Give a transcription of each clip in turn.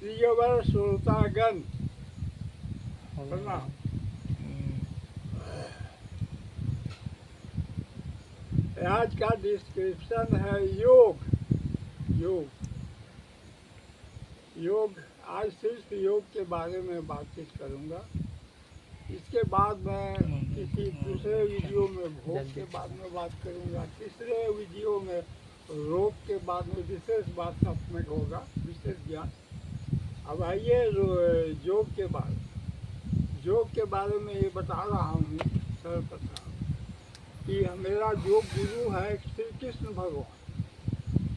प्रियवर श्रोतागण प्रणाम। आज का डिस्क्रिप्शन है योग। योग योग आज सिर्फ योग के बारे में बातचीत करूंगा। इसके बाद मैं किसी दूसरे वीडियो में भोग के बाद में बात करूंगा। तीसरे वीडियो में रोग के बाद में विशेष बात में होगा, विशेष ज्ञान। अब आइए योग के बारे में ये बता रहा हूँ सर्वप्रथम कि मेरा योग गुरु है श्री कृष्ण भगवान।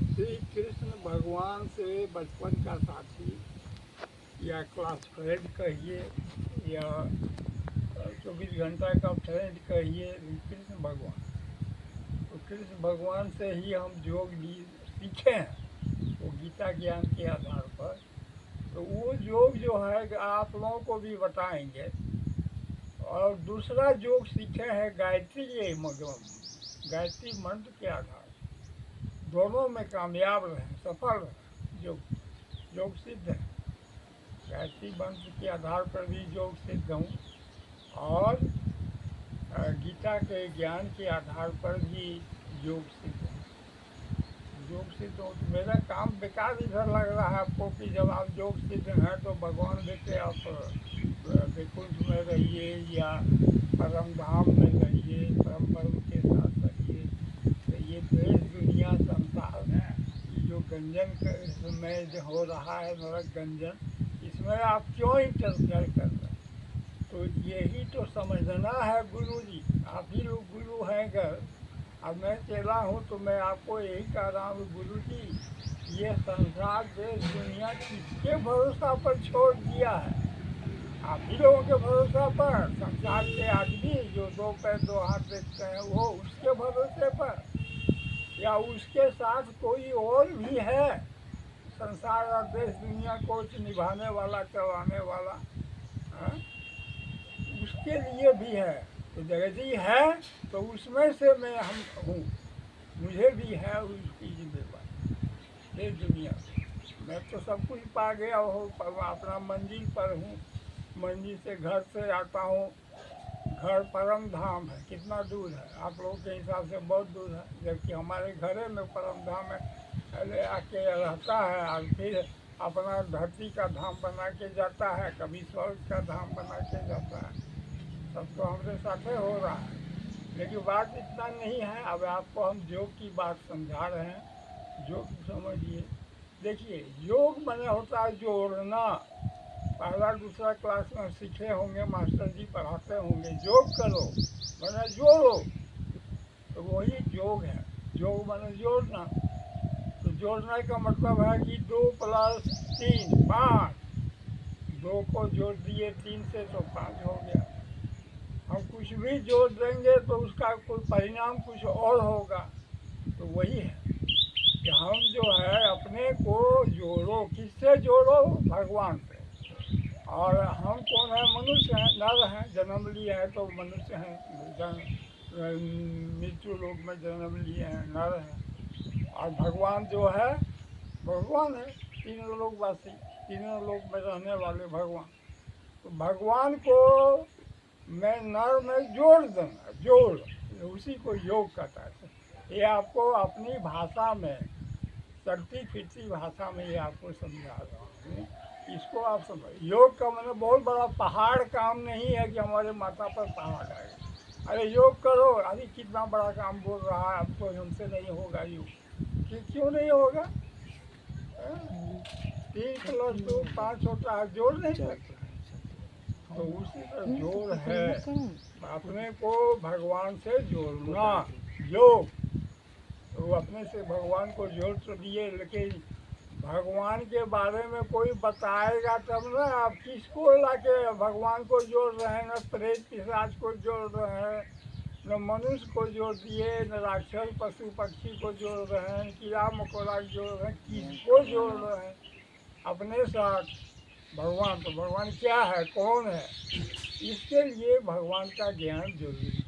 श्री कृष्ण भगवान से बचपन का साथी या क्लास फ्रेंड कहिए या 24 घंटा का फ्रेंड कहिए, कृष्ण भगवान। तो कृष्ण भगवान से ही हम योग सीखे हैं, वो गीता ज्ञान के आधार पर। तो वो योग जो है आप लोगों को भी बताएंगे। और दूसरा योग सीखे हैं गायत्री मंत्र के आधार, दोनों में कामयाब रहे, सफल रहे, योग सिद्ध है। गायत्री मंत्र के आधार पर भी योग सिद्ध हूँ और गीता के ज्ञान के आधार पर भी योग सिद्ध है। योग सिद्ध हो तो मेरा काम बेकार इधर लग रहा है आपको कि जब आप योग सिद्ध हैं तो भगवान देते आप वैकुंठ में रहिए या परम धाम में रहिए, परम के साथ रहिए। तो ये देश दुनिया संसार है, जो गंजन में जो हो रहा है नरक गंजन, इसमें आप क्यों इंटरफेयर कर रहे हैं? तो यही तो समझना है गुरु जी। आप ही लोग गुरु हैं। अगर अब मैं चेला हूँ तो मैं आपको यही कह रहा हूँ गुरु जी, ये संसार देश दुनिया किसके भरोसा पर छोड़ दिया है? आप ही लोगों के भरोसा पर। संसार के आदमी जो 2 पैर 2 हाथ देखते हैं वो उसके भरोसे पर, या उसके साथ कोई और भी है संसार और देश दुनिया को निभाने वाला, चलाने वाला, हाँ? उसके लिए भी है। तो जगत ही है तो उसमें से मैं हम हूँ, मुझे भी है उसकी जिम्मेवारी देश दुनिया। मैं तो सब कुछ पा गया हूँ, अपना मंजिल पर हूँ। मंजिल से घर से आता हूँ, घर परम धाम है। कितना दूर है आप लोगों के हिसाब से? बहुत दूर है, जबकि हमारे घरे में परम धाम है। पहले आके रहता है और फिर अपना धरती का धाम बना के जाता है, कभी स्वर्ग का धाम बना के जाता है। सब तो हमारे साथे हो रहा है। लेकिन बात इतना नहीं है। अब आपको हम योग की बात समझा रहे हैं, योग समझिए। देखिए, योग माने होता है जोड़ना। पहला दूसरा क्लास में सीखे होंगे, मास्टर जी पढ़ाते होंगे, योग करो माने जोड़ो, तो वही योग है। योग माने जोड़ना। तो जोड़ने का मतलब है कि 2 + 3 5, 2 को जोड़ दिए 3 से तो 5 हो गया। हम कुछ भी जोड़ देंगे तो उसका कोई परिणाम कुछ और होगा। तो वही है कि हम जो है अपने को जोड़ो। किससे जोड़ो? भगवान से। और हम कौन है? मनुष्य हैं, नर हैं, जन्म लिए हैं तो मनुष्य हैं, मृत्यु लोक में जन्म लिए हैं, नर हैं। और भगवान जो है, भगवान है तीनों लोकवासी, तीनों लोक में रहने वाले भगवान। तो भगवान को मैं नर में जोड़ दूंगा, जोड़, उसी को योग कहता है। ये आपको अपनी भाषा में, चलती फिरती भाषा में ये आपको समझा रहा हूँ। इसको आप समझ। योग का मतलब बहुत बड़ा पहाड़ काम नहीं है कि हमारे माथा पर पहाड़ आए। अरे योग करो, अरे कितना बड़ा काम बोल रहा है, अब तो हमसे नहीं होगा योग। क्यों नहीं होगा? 3 + 2 5 होता है, जोड़ नहीं सकते। तो उसी तरह जोड़ है, अपने को भगवान से जोड़ना, योग। तो अपने से भगवान को जोड़ तो दिए, लेकिन भगवान के बारे में कोई बताएगा तब ना। आप किसको लाके भगवान को जोड़ रहे हैं? न प्रेत पिशाच को जोड़ रहे हैं, न मनुष्य को जोड़ दिए, न राक्षस पशु पक्षी को जोड़ रहे हैं, कीड़ा मकोड़ा जोड़ रहे हैं। किसको जोड़ रहे हैं? अपने साथ भगवान। तो भगवान क्या है, कौन है? इसके लिए भगवान का ज्ञान जरूरी है।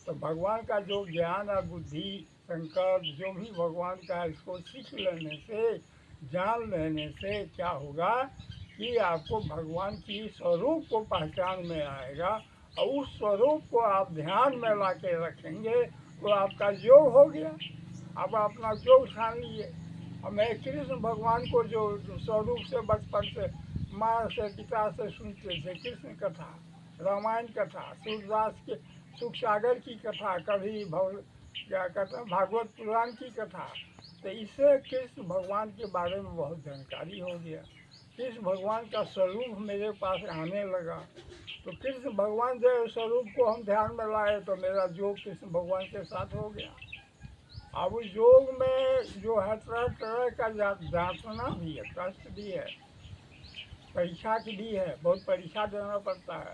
तो भगवान का जो ज्ञान और बुद्धि, संकल्प जो भी भगवान का है, इसको सीख लेने से जान लेने से क्या होगा कि आपको भगवान की स्वरूप को पहचान में आएगा, और उस स्वरूप को आप ध्यान में ला के रखेंगे तो आपका योग हो गया। अब अपना योग ठान लिए। और मैं कृष्ण भगवान को जो स्वरूप से बचपन से माँ से पिता से सुनते थे, कृष्ण कथा, रामायण कथा, सूरदास के सुख सागर की कथा, कभी क्या कहते हैं भागवत पुराण की कथा, तो इससे कृष्ण भगवान के बारे में बहुत जानकारी हो गया। कृष्ण भगवान का स्वरूप मेरे पास आने लगा, तो कृष्ण भगवान के स्वरूप को हम ध्यान में लाए तो मेरा योग कृष्ण भगवान के साथ हो गया। अब योग में जो है तरह तरह का जांचना भी है, कष्ट भी है, परीक्षा की भी है, बहुत परीक्षा देना पड़ता है।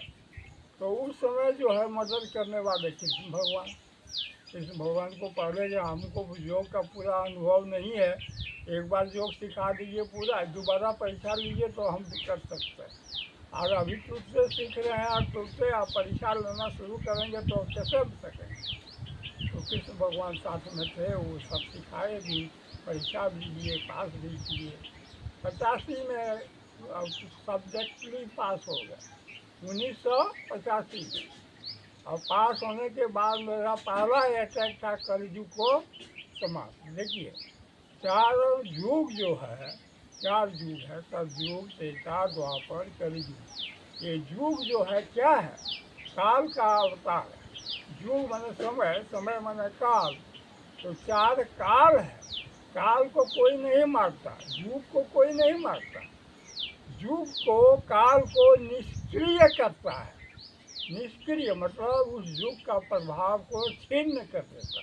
तो उस समय जो है मदद करने वाले कृष्ण भगवान, कृष्ण भगवान को पहले जो हमको योग का पूरा अनुभव नहीं है, एक बार योग सिखा दीजिए पूरा, दोबारा परीक्षा लीजिए तो हम कर सकते हैं। और अभी तुझसे सीख रहे हैं और तुझसे आप परीक्षा लेना शुरू करेंगे तो कैसे सकेंगे। तो कृष्ण भगवान साथ में थे, वो सब सिखाए भी, परीक्षा भी दिए, पास भी किए। 85 में सब्जेक्टली पास हो गए 1985 में। और पास होने के बाद मेरा पहला अटैक था कलयुग को समाप्त। देखिए, चार युग जो है, चार युग है, सतयुग, त्रेता, द्वापर, कलयुग। ये युग जो है क्या है, काल का अवतार है। युग माने समय, समय माने काल, तो चार काल है। काल को कोई नहीं मारता, युग को कोई नहीं मारता, युग को काल को निष्क्रिय करता है। निष्क्रिय मतलब उस युग का प्रभाव को छीन्न कर देता,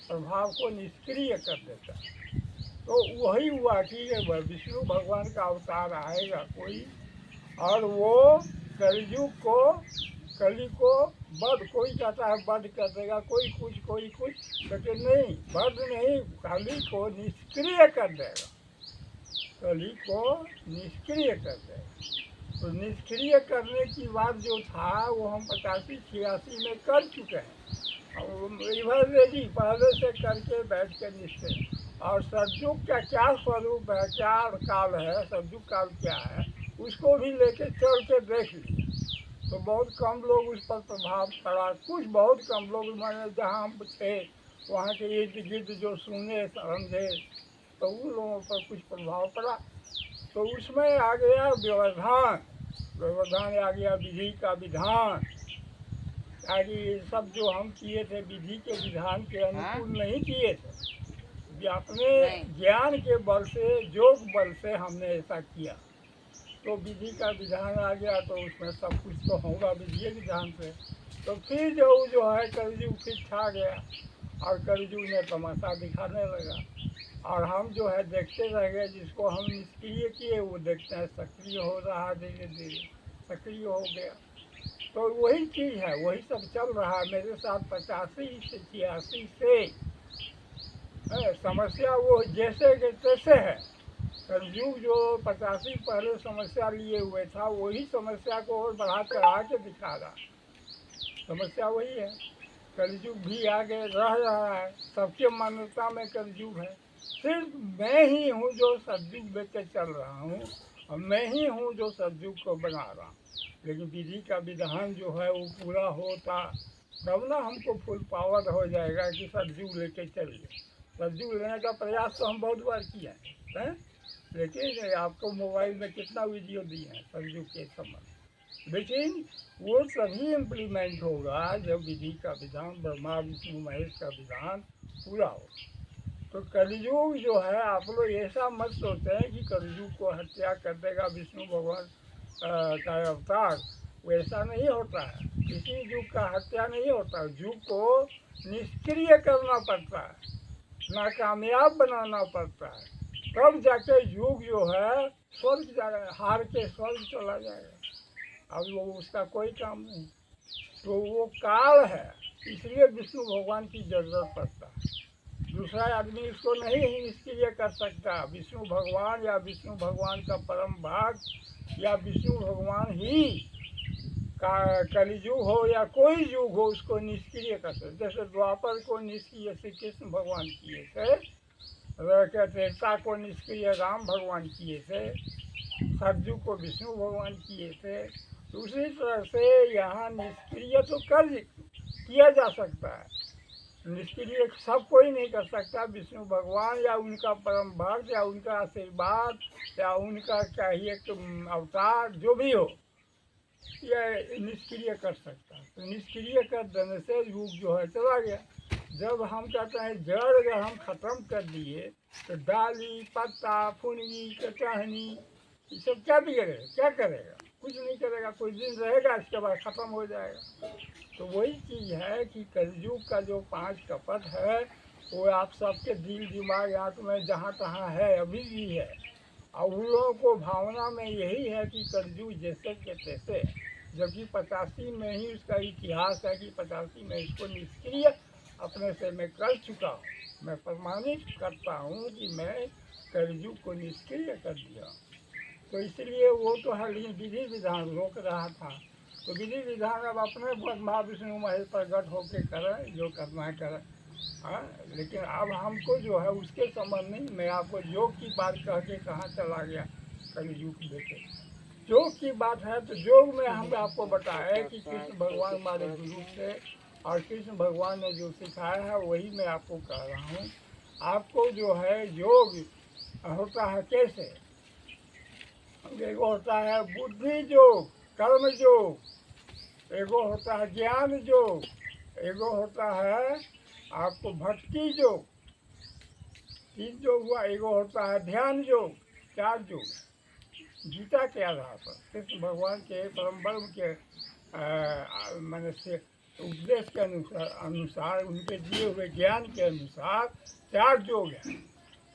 प्रभाव को निष्क्रिय कर देता। तो वही हुआ कि विष्णु भगवान का अवतार आएगा कोई, और वो कलयुग को, कली को बद, कोई कहता है बद कर देगा, कोई कुछ, लेकिन नहीं, बद नहीं, कली को निष्क्रिय कर देगा, कली को निष्क्रिय कर देगा। तो निष्क्रिय करने की बात जो था वो हम 85-86 में कर चुके हैं, और इधर रेडी पहले से करके बैठ के निश्चय। और सतयुग का क्या स्वरूप है, क्या काल है, सतयुग काल क्या है, उसको भी लेके चल के देख लिए। तो बहुत कम लोग उस पर प्रभाव पड़ा, कुछ बहुत कम लोग, मैंने जहाँ हम थे वहाँ के इर्द गिर्द जो सुने समझे, तो उन लोगों पर कुछ प्रभाव पड़ा। तो उसमें आ गया व्यवधान, व्यवधान आ गया, विधि का विधान। ताकि सब जो हम किए थे विधि के विधान के अनुकूल नहीं किए थे, अपने ज्ञान के बल से, योग बल से हमने ऐसा किया। तो विधि का विधान आ गया, तो उसमें सब कुछ तो होगा विधि विधान से। तो फिर जो है कलयुग फिर छा गया, और कलयुग ने तमाशा दिखाने लगा, और हम जो है देखते रह गए। जिसको हम निष्क्रिय किए वो देखते हैं सक्रिय हो रहा है, धीरे धीरे सक्रिय हो गया। तो वही चीज़ है, वही सब चल रहा है मेरे साथ 85 से 86 से है। समस्या वो जैसे के तैसे है। कलयुग जो 85 पहले समस्या लिए हुए था, वही समस्या को और बढ़ा चढ़ा के दिखा रहा। समस्या वही है, कलयुग भी आगे रह रहा है, सबके मान्यता में कलयुग है। सिर्फ मैं ही हूँ जो सतयुग लेके चल रहा हूँ, और मैं ही हूँ जो सतयुग को बना रहा हूँ। लेकिन विधि का विधान जो है वो पूरा होता, तब ना हमको फुल पावर हो जाएगा कि सतयुग लेके चलिए। सतयुग लेने का प्रयास तो हम बहुत बार किया है, लेकिन आपको मोबाइल में कितना वीडियो दिए हैं सतयुग के संबंध, लेकिन वो तभी इम्प्लीमेंट होगा जब विधि का विधान, ब्रह्मा विष्णु महेश का विधान पूरा हो। तो कलयुग जो है, आप लोग ऐसा मत सोचते हैं कि कलयुग को हत्या कर देगा विष्णु भगवान का अवतार, वैसा नहीं होता है। किसी युग का हत्या नहीं होता, युग को निष्क्रिय करना पड़ता है, नाकामयाब बनाना पड़ता है, तब जाके युग जो है स्वर्ग हार के स्वर्ग चला जाएगा। अब वो उसका कोई काम नहीं, तो वो काल है, इसलिए विष्णु भगवान की जरूरत पड़ता है। दूसरा आदमी इसको नहीं निष्क्रिय कर सकता। विष्णु भगवान या विष्णु भगवान का परम भक्त या विष्णु भगवान ही का कलियुग हो या कोई युग हो उसको निष्क्रिय कर सकते। जैसे द्वापर को निष्क्रिय श्री कृष्ण भगवान किए थे, रह के त्रेता को निष्क्रिय राम भगवान किए थे, सतयुग को विष्णु भगवान किए थे। तो उसी तरह से यहाँ निष्क्रिय तो कर किया जा सकता है, निष्क्रिय सब कोई नहीं कर सकता। विष्णु भगवान या उनका परम भक्त या उनका आशीर्वाद या उनका चाहिए कि अवतार जो भी हो, यह निष्क्रिय कर सकता है। तो निष्क्रिय कर देने से युग जो है चला गया। जब हम कहते हैं जड़ अगर हम ख़त्म कर दिए तो डाली पत्ता फुनगी टहनी ये सब क्या बिगड़ेगा, क्या करेगा? कुछ नहीं करेगा, कुछ दिन रहेगा, इसके बाद ख़त्म हो जाएगा। तो वही चीज़ है कि कलयुग का जो 5 कपट है वो आप सबके दिल दिमाग आँख में जहाँ तहाँ है, अभी भी है। और उन लोगों को भावना में यही है कि कलयुग जैसे के तैसे, जबकि 85 में ही उसका इतिहास है कि 85 में इसको निष्क्रिय अपने से मैं कर चुका हूँ। मैं प्रमाणित करता हूँ कि मैं कलयुग को निष्क्रिय कर दिया। तो इसलिए वो तो है, लेकिन विधि विधान रोक रहा था। तो विधि विधान अब अपने महाविष्णु महेश प्रकट होकर करें, जो करना है करें। हाँ, लेकिन अब हमको जो है उसके संबंध नहीं। मैं आपको योग की बात कह के कहाँ चला गया कलयुग देखे। योग की बात है तो योग में हम आपको बताया कि कृष्ण भगवान हमारे गुरु थे और कृष्ण भगवान ने जो सिखाया है वही मैं आपको कह रहा हूँ। आपको जो है योग होता है कैसे? एगो होता है बुद्धि योग, कर्म योग, एगो होता है ज्ञान योग, एगो होता है आपको भक्ति योग, 3 योग हुआ। एगो होता है ध्यान योग, 4 योग। गीता के आधार पर कृष्ण भगवान के परम ब्रह्म के मैंने से उपदेश के अनुसार उनके दिए हुए ज्ञान के अनुसार 4 योग है।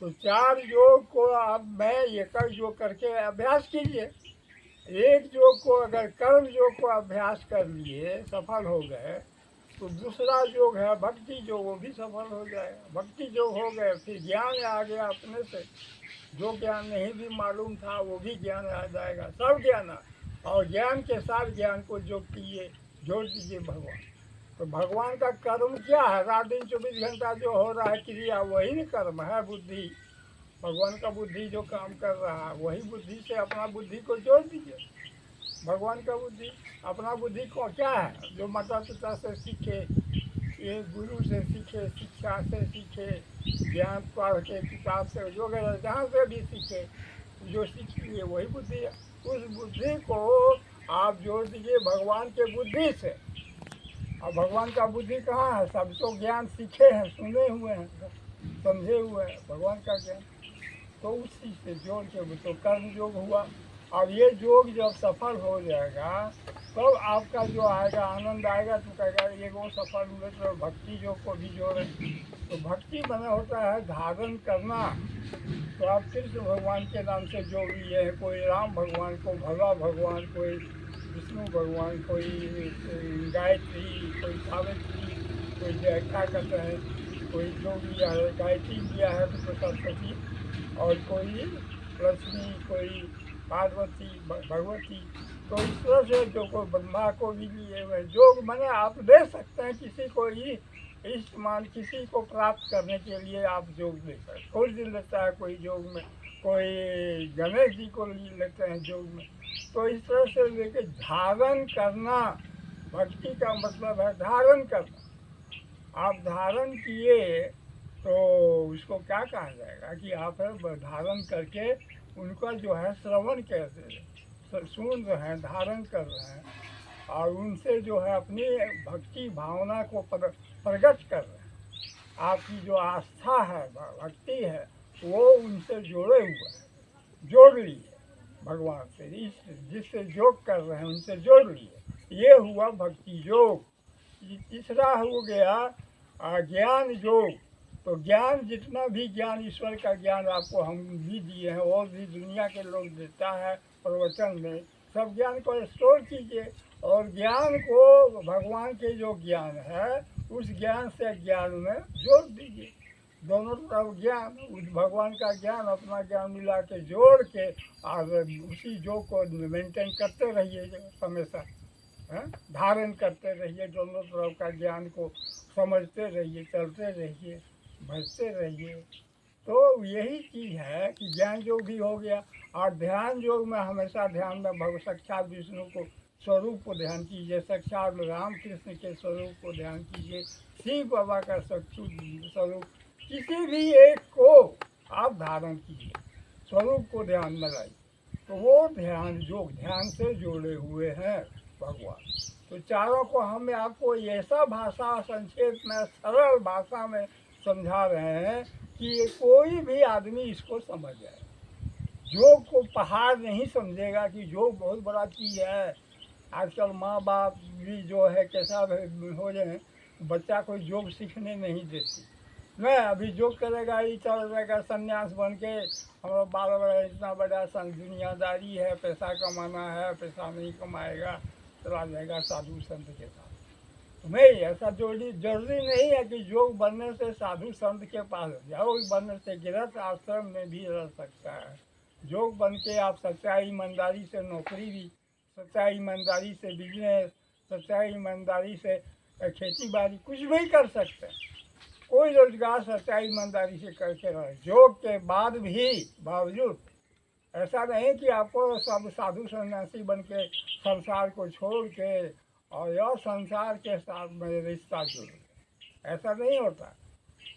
तो 4 योग को अब मैं एक योग करके अभ्यास कीजिए। एक योग को अगर कर्म योग को अभ्यास कर लिए, सफल हो गए, तो दूसरा योग है भक्ति योग, वो भी सफल हो जाएगा। भक्ति योग हो गए, फिर ज्ञान आ गया अपने से, जो ज्ञान नहीं भी मालूम था वो भी ज्ञान आ जाएगा, सब ज्ञान। और ज्ञान के साथ ज्ञान को जोड़ दीजिए भगवान। तो भगवान का कर्म क्या है? रात दिन 24 घंटा जो हो रहा है क्रिया, वही न कर्म है। बुद्धि, भगवान का बुद्धि जो काम कर रहा है वही बुद्धि से अपना बुद्धि को जोड़ दीजिए। भगवान का बुद्धि, अपना बुद्धि को क्या है? जो माता पिता से सीखे, ये गुरु से सीखे, शिक्षा से सीखे, ज्ञान पढ़ के किताब से जो जहाँ से भी सीखे, जो सीख लिए वही बुद्धि है। उस बुद्धि को आप जोड़ दीजिए भगवान के बुद्धि से। और भगवान का बुद्धि कहाँ है? सब तो ज्ञान सीखे हैं, सुने हुए हैं, समझे हुए हैं भगवान का ज्ञान। तो उस चीज़ से जोड़ के तो कर्म योग हुआ। अब ये योग जब सफल हो जाएगा तब आपका जो आएगा आनंद आएगा, तो कहेगा ये वो सफल हुए तो भक्ति योग को भी जोड़े। तो भक्ति बना होता है धारण करना। तो आप कृष्ण भगवान के नाम से जो भी है, कोई राम भगवान को भोला भगवान, कोई विष्णु भगवान, कोई गायत्री, कोई सावित्री, कोई क्या कहते हैं, कोई जो भी है, गायत्री दिया है तो सरस्वती, और कोई लक्ष्मी, कोई पार्वती भगवती। तो इस तरह से जो कोई ब्रह्मा को भी लिए हुए योग मैंने आप दे सकते हैं। किसी को ही इष्टमान किसी को प्राप्त करने के लिए आप योग दे सकते हैं। कोई दिन लेता है कोई योग में, कोई गणेश जी को लेते हैं योग में। तो इस तरह से लेके धारण करना, भक्ति का मतलब है धारण करना। आप धारण किए तो उसको क्या कहा जाएगा कि आप धारण करके उनका जो है श्रवण कहते, सुन रहे हैं, धारण कर रहे हैं, और उनसे जो है अपनी भक्ति भावना को प्रकट कर रहे हैं। आपकी जो आस्था है, भक्ति है, वो उनसे जोड़े हुए हैं, जोड़ लिए भगवान से। इस जिससे योग कर रहे हैं उनसे जोड़ लिए, ये हुआ भक्ति योग। तीसरा हो गया ज्ञान योग। तो ज्ञान, जितना भी ज्ञान ईश्वर का ज्ञान आपको हम भी दिए हैं और भी दुनिया के लोग देता है प्रवचन में, सब ज्ञान को स्टोर कीजिए और ज्ञान को भगवान के जो ज्ञान है उस ज्ञान से ज्ञान में जोड़ दीजिए। दोनों तरफ ज्ञान, भगवान का ज्ञान, अपना ज्ञान मिला के जोड़ के और उसी योग को मेंटेन करते रहिए हमेशा। धारण करते रहिए, दोनों तरफ का ज्ञान को समझते रहिए, चलते रहिए, भजते रहिए। तो यही चीज़ है कि ज्ञान योग भी हो गया। और ध्यान योग में हमेशा ध्यान में भगवान साक्षात विष्णु को स्वरूप को ध्यान कीजिए, साक्षात रामकृष्ण के स्वरूप को ध्यान कीजिए, शिव बाबा का स्वरूप, किसी भी एक को आप धारण कीजिए, स्वरूप को ध्यान में लाइए, तो वो ध्यान योग ध्यान से जुड़े हुए हैं भगवान। तो चारों को हम आपको ऐसा भाषा संक्षेप में सरल भाषा में समझा रहे हैं कि कोई भी आदमी इसको समझ जाए। योग को पहाड़ नहीं समझेगा कि योग बहुत बड़ा चीज़ है। आजकल माँ बाप भी जो है कैसा हो जाए, बच्चा को योग सीखने नहीं देती। मैं अभी योग करेगा, ही चल रहेगा सन्यास बन के, हमारा बाल बड़ा इतना बड़ा दुनियादारी है, पैसा कमाना है, पैसा नहीं कमाएगा चला जाएगा साधु संत के साथ। नहीं, ऐसा जरूरी नहीं है कि योग बनने से साधु संत के पास जाओ, बनने से गृहस्थ आश्रम में भी रह सकता है। योग बन के आप सच्चाई ईमानदारी से नौकरी भी, सच्चाई ईमानदारी से बिजनेस, सच्चाई ईमानदारी से खेती बाड़ी कुछ भी कर सकते हैं। कोई रोजगार सच्चाई ईमानदारी से करके रहे। योग के बाद भी बावजूद ऐसा नहीं कि आपको सब साधु सन्यासी बन के संसार को छोड़ के और यह संसार के साथ में रिश्ता जुड़, ऐसा नहीं होता।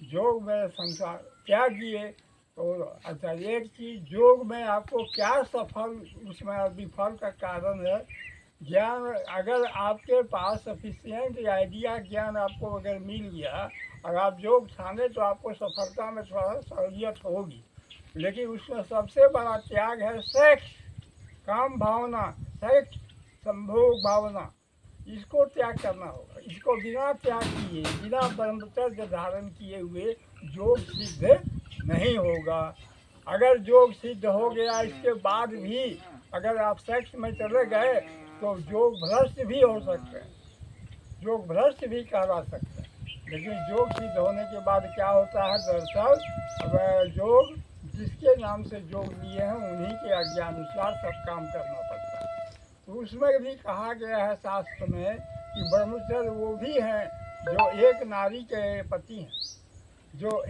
योग में संसार क्या किए तो अच्छा, एक चीज़ योग में आपको क्या सफल, उसमें विफल का कारण है ज्ञान। अगर आपके पास सफिशिएंट आइडिया ज्ञान आपको अगर मिल गया और आप योग ठाने तो आपको सफलता में थोड़ा सहूलियत होगी। लेकिन उसमें सबसे बड़ा त्याग है सेक्स, काम भावना, सेक्स संभोग भावना, इसको त्याग करना होगा। इसको बिना त्याग किए, बिना ब्रह्मचर्य धारण किए हुए योग सिद्ध नहीं होगा। अगर योग सिद्ध हो गया इसके बाद भी अगर आप सेक्स में चले गए तो योग भ्रष्ट भी हो सकते हैं, योग भ्रष्ट भी कहला सकते हैं। लेकिन योग सिद्ध होने के बाद क्या होता है दरअसल, योग जिसके नाम से योग लिए हैं उन्हीं के आज्ञानुसार सब काम करना पड़ता है। तो उसमें भी कहा गया है शास्त्र में कि ब्रह्मचर्य वो भी हैं जो एक नारी के पति हैं, जो